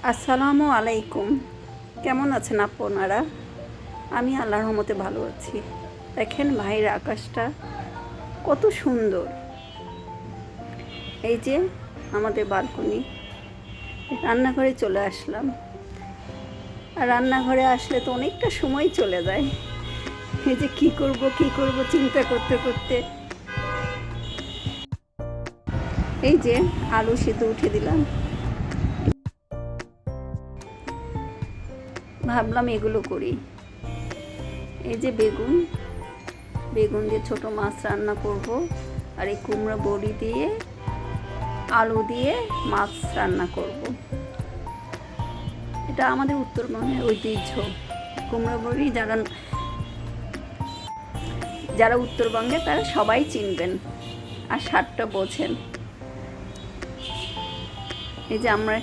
আসসালামু আলাইকুম। কেমন আছেন আপনারা? আমি আল্লাহর রহমতে ভালো আছি। দেখেন বাইরের আকাশটা কত সুন্দর। এই যে আমাদের বালকনি। রান্নাঘরে চলে আসলাম। আর রান্নাঘরে আসলে তো অনেকটা সময় চলে যায়। এই যে কী করব চিন্তা করতে করতে এই যে আলু সিদ্ধ উঠে দিলাম। ভাবলাম এগুলো করি। এই যে বেগুন দিয়ে ছোট মাছ রান্না করব। আর এই কুমড়া বড়ি দিয়ে আলু দিয়ে মাছ রান্না করব। এটা আমাদের উত্তরবঙ্গের ঐতিহ্য। কুমড়া বড়ি যারা উত্তরবঙ্গে তারা সবাই চিনবেন আর স্বাদটা বোঝেন। এই যে আমরা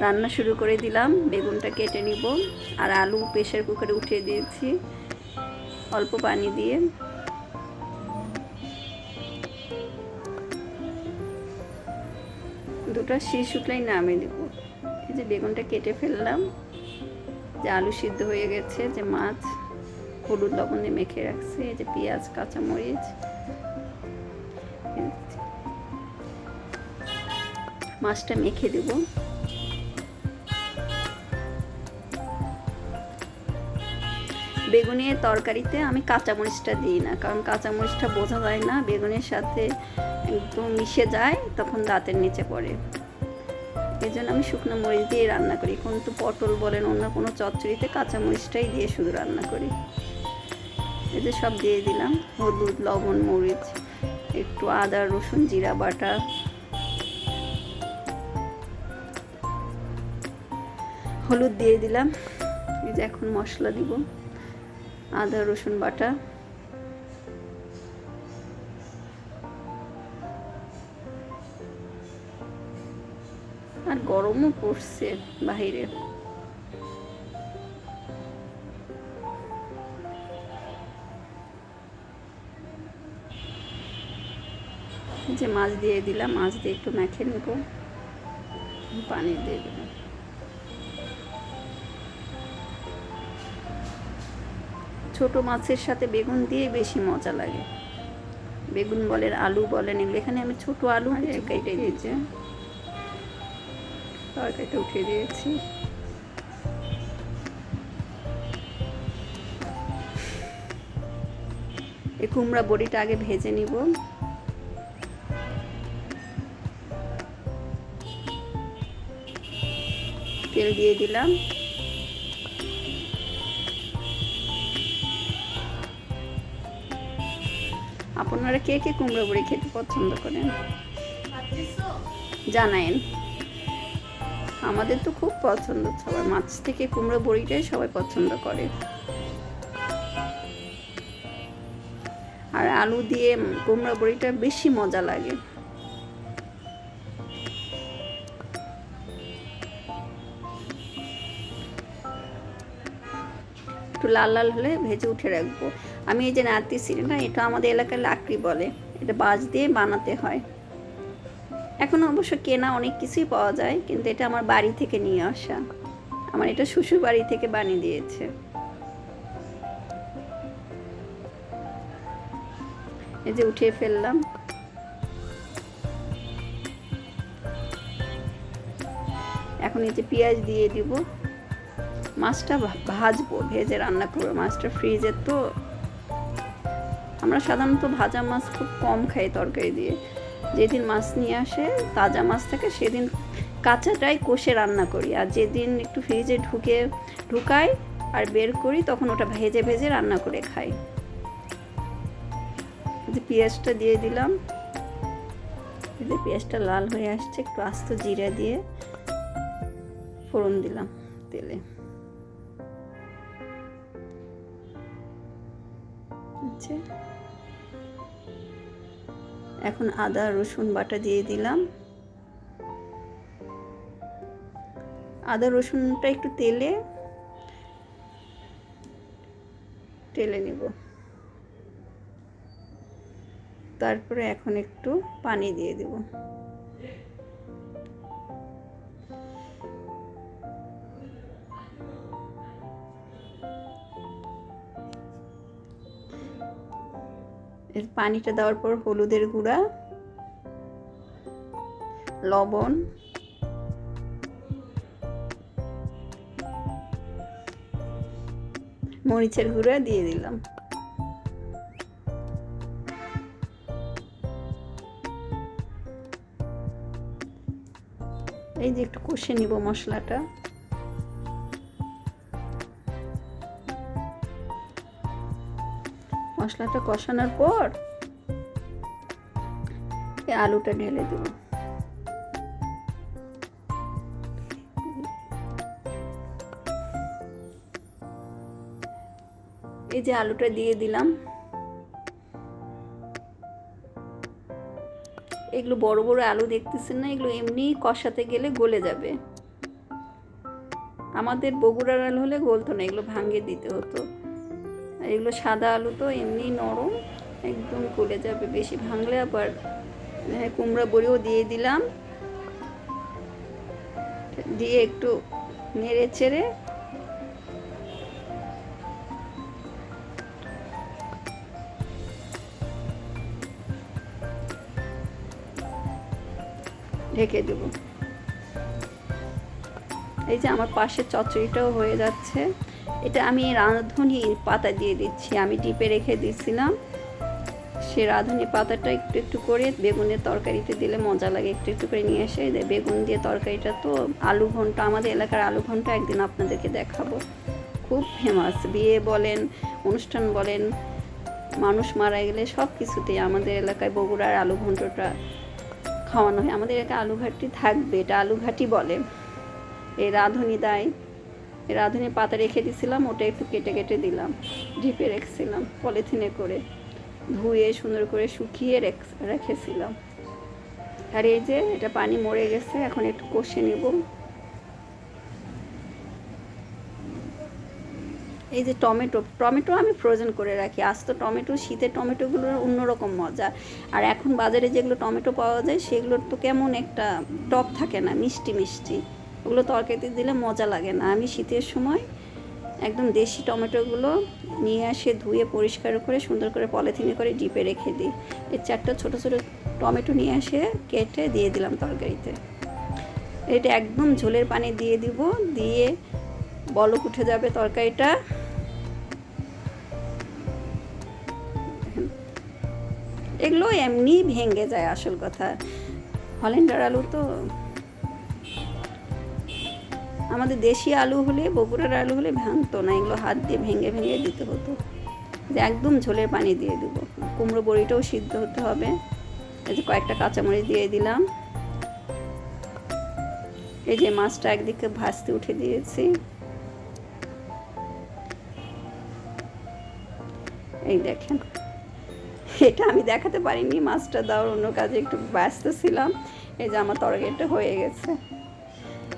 রান্না শুরু করে দিলাম। বেগুনটা কেটে নিব। আর আলু প্রেসার কুকারে উঠিয়ে দিয়েছি অল্প পানি দিয়ে। দুটো শীষ উঠলেই নামিয়ে দেবো। এই যে বেগুনটা কেটে ফেললাম। যে আলু সিদ্ধ হয়ে গেছে, যে মাছ হলুদ লবণ দিয়ে মেখে রাখছি, এই যে পেঁয়াজ কাঁচামরিচ, মাছটা মেখে দেব। বেগুনের তরকারিতে আমি কাঁচামরিচটা দিই না, কারণ কাঁচামরিচটা বোঝা যায় না, বেগুনের সাথে একদম মিশে যায়, তখন দাঁতের নিচে পড়ে। এই জন্য আমি শুকনো মরিচ দিয়ে রান্না করি। কিন্তু পটল বলেন অন্য কোনো চচ্চড়িতে কাঁচামরিচটাই দিয়ে শুধু রান্না করি। এই যে সব দিয়ে দিলাম, হলুদ লবণ মরিচ, একটু আদা রসুন জিরা বাটা, হলুদ দিয়ে দিলাম। এই যে এখন মশলা দিব, আদা রসুন বাটা, আর গরমও পড়ছে বাহিরে। যে মাছ দিয়ে দিলাম, মাছ দিয়ে একটু মেখে নেব, পানি দিয়ে দিলাম। ছোট মাছের সাথে বেগুন দিয়ে বেশি মজা লাগে। বেগুন বলেন আলু বলেন এগুলো, এখানে আমি ছোট আলু কেটে দিয়েছি, তরকারিটা উঠিয়ে দিয়েছি। এই কুমড়া বড়িটা আগে ভেজে নিব। তেল দিয়ে দিলাম। আপনারা কে কে কুমড়া বড়ি খেতে পছন্দ করেন জানায়েন। আমাদের তো খুব পছন্দ, সবাই মাছ থেকে কুমড়া বড়িটাই সবাই পছন্দ করে। আর আলু দিয়ে কুমড়া বড়িটা বেশি মজা লাগে। একটু লাল লাল হলে ভেজে উঠে রাখবো। আমি এই যে নাড়তেছি না, এটা আমাদের এলাকায় লাকড়ি বলে, এটা বাঁশ দিয়ে বানাতে হয়। এখন অবশ্য কেনা অনেক কিছুই পাওয়া যায়, কিন্তু এটা আমার বাড়ি থেকে নিয়ে আসা। আমার এটা শ্বশুর বাড়ি থেকে বানিয়ে দিয়েছে। এই যে উঠিয়ে ফেললাম। এখন এই যে পেঁয়াজ দিয়ে দিব, মাছটা ভাজবো, ভেজে রান্না করবো। মাছটা ফ্রিজের তো, আমরা সাধারণত ভাজা মাছ খুব কম খাই তরকারি দিয়ে। যেদিন মাছ নিয়ে আসে তাজা মাছ থাকে সেদিন কাঁচাটাই কষে রান্না করি, আর যেদিন একটু ফ্রিজে ঢুকাই আর বের করি তখন ওটা ভেজে ভেজে রান্না করে খাই। যে পেঁয়াজটা দিয়ে দিলাম, যে পেঁয়াজটা লাল হয়ে আসছে, একটু আস্ত জিরা দিয়ে ফোড়ন দিলাম তেলে। আচ্ছা, এখন আদা রসুন বাটা দিয়ে দিলাম। আদা রসুনটা একটু টেলে নিব। তারপরে এখন একটু পানি দিয়ে দেব। এর পানিটা দেওয়ার পর হলুদের গুঁড়া, লবণ, মরিচের গুঁড়া দিয়ে দিলাম। এই যে একটু কষে নিব মশলাটা। মশলাটা কষানোর পর এই আলুটা ঢেলে দেব। এই যে আলুটা দিয়ে দিলাম। এগুলো বড় বড় আলু দেখতেছেন না, এগুলো এমনি কষাতে গেলে গলে যাবে। আমাদের বগুড়ার আলু হলে গলতো না, এগুলো ভাঙিয়ে দিতে হতো। আর এগুলো সাদা আলু তো এমনি নরম, একদম গলে যাবে। বেশি ভাঙলে আবার কুমড়া বড়িও দিয়ে দিলাম, দিয়ে একটু নেড়ে চেড়ে ঢেকে দেব। এই যে আমার পাশে চচ্চড়িটাও হয়ে যাচ্ছে। এটা আমি রাঁধুনি পাতা দিয়ে দিচ্ছি, আমি ডিপে রেখে দিয়েছিলাম। সে রাঁধুনি পাতাটা একটু একটু করে বেগুনের তরকারিতে দিলে মজা লাগে। একটু একটু করে নিয়ে এসে বেগুন দিয়ে তরকারিটা, তো আলু ঘন্ট, আমাদের এলাকার আলু ঘন্ট একদিন আপনাদেরকে দেখাবো। খুব ফেমাস, বিয়ে বলেন, অনুষ্ঠান বলেন, মানুষ মারা গেলে সব কিছুতেই আমাদের এলাকায় বগুড়ার আলু ঘন্টটা খাওয়ানো হয়। আমাদের এলাকায় আলু ঘাটি থাকবে, এটা আলু ঘাটি বলে। এই রাঁধুনি দেয়, এই রাঁধুনি পাতা রেখে দিয়েছিলাম, ওটা একটু কেটে কেটে দিলাম, ঢিপে রেখেছিলাম পলিথিনে করে, ধুয়ে সুন্দর করে শুকিয়ে রেখেছিলাম। আর এই যে এটা পানি মরে গেছে, এখন একটু কষে নেব। এই যে টমেটো আমি ফ্রোজেন করে রাখি। আস্ত টমেটো, শীতের টমেটোগুলোর অন্যরকম মজা। আর এখন বাজারে যেগুলো টমেটো পাওয়া যায় সেগুলোর তো কেমন একটা টক থাকে না, মিষ্টি মিষ্টি, ওগুলো তরকারিতে দিলে মজা লাগে না। আমি শীতের সময় একদম দেশি টমেটোগুলো নিয়ে আসে, ধুয়ে পরিষ্কার করে সুন্দর করে পলিথিনে করে ডিপে রেখে দিই। এই 4টা ছোটো ছোটো টমেটো নিয়ে আসে কেটে দিয়ে দিলাম তরকারিতে। এটা একদম ঝোলের পানি দিয়ে দিব, দিয়ে বলক উঠে যাবে তরকারিটা। এগুলো এমনি ভেঙে যায়, আসল কথা। হল্যান্ডার আলু তো, আমাদের দেশি আলু হলে, বগুড়ার আলু হলে ভাঙতো না, এগুলো হাত দিয়ে ভেঙে ভেঙে দিতে হতো। যে একদম ঝোলের পানি দিয়ে দেবো। কুমড়ো বড়িটাও সিদ্ধ হতে হবে। এই যে কয়েকটা কাঁচামরিচ দিয়ে দিলাম। এই যে মাছটা একদিকে ভাজতে উঠে দিয়েছি। এই দেখেন, এটা আমি দেখাতে পারিনি, মাছটা দেওয়ার অন্য কাজে একটু ব্যস্ত ছিলাম। এই যে আমার তরকারিটা হয়ে গেছে,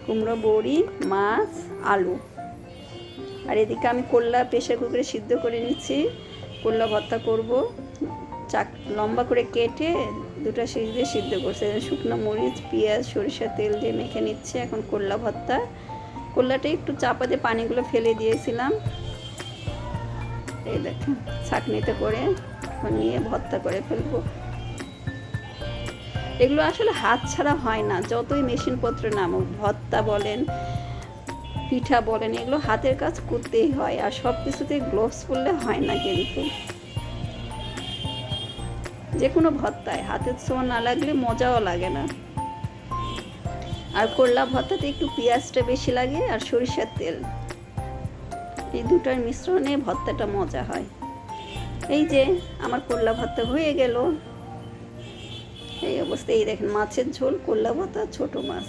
কুমড়ো বড়ি, মাছ, আলু। আর এদিকে আমি করলা প্রেশার কুকারে সিদ্ধ করে নিচ্ছি, করলা ভর্তা করব। লম্বা করে কেটে 2টা সিঁড়ি দিয়ে সিদ্ধ করছে। শুকনো মরিচ, পেঁয়াজ, সরিষার তেল দিয়ে মেখে নিচ্ছে। এখন করলা ভর্তা, করলাটা একটু চাপা দিয়ে পানিগুলো ফেলে দিয়েছিলাম। এই দেখেন, ছাঁকনিতে করে নিয়ে ভর্তা করে ফেলবো। এগুলো আসলে হাত ছাড়া হয় না, যতই মেশিনপত্র নামুক, ভর্তা বলেন, পিঠা বলেন, এগুলো হাতের কাজ করতেই হয়। আর সব কিছুতে গ্লোভস পরলে হয় না, কিন্তু যে কোনো ভর্তায় হাতের ছোঁয়া না লাগলে মজাও লাগে না। আর করলা ভর্তাতে একটু পেঁয়াজটা বেশি লাগে আর সরিষার তেল, এই দুটার মিশ্রণে ভর্তাটা মজা হয়। এই যে আমার করলা ভর্তা হয়ে গেল। এই অবস্থায় এই দেখেন, মাছের ঝোল, করলা ভর্তা, ছোট মাছ।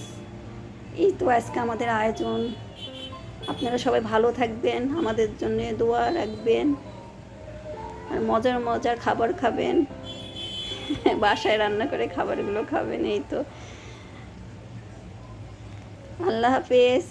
এই তো আজকে আমাদের আয়োজন। আপনারা সবাই ভালো থাকবেন, আমাদের জন্য দোয়া রাখবেন, আর মজার মজার খাবার খাবেন, বাসায় রান্না করে খাবারগুলো খাবেন। এই তো, আল্লাহ হাফেজ।